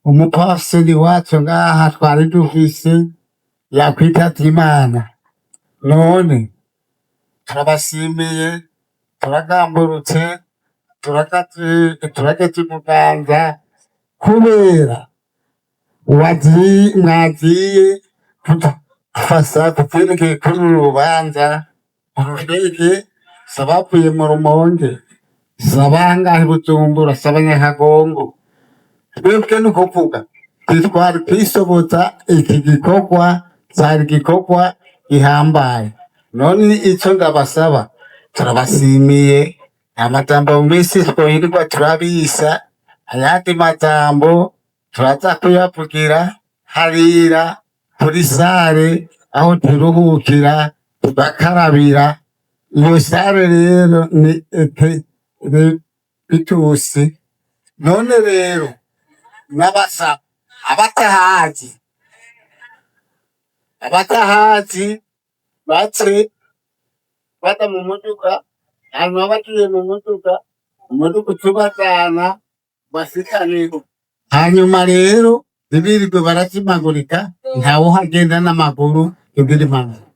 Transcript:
umupasiteri wacu ngaha twari dufise yakwitavye Imana, none turabashimiye, turagamburutse, turageze Muganza kubera mwagiye kudufasha kutwerekeye kuri uru rubanza. Ururege sabavuye mu Rumonge, sabangahe Bujumbura, sabanyakagongo. Twebwe ni ukuvuga twari kwisoboza iki gikorwa, cari igikorwa gihambaye. None ico ndabasaba, turabashimiye. Amajambo mu minsi twohirirwa turabisa, ayandi majambo turaza kuyavugira harira kuri sare aho turuhukira tugakarabira. Iyo sare rero ni itusi. None rero nabasaba abatahazi bace bata mu muduga, hanyuma bagiye mu muduga, umuduga utubajana bashikaniho. Hanyuma rero ntibirirwe barazimagurika, ntawuhagenda n'amaguru kugira impanuka.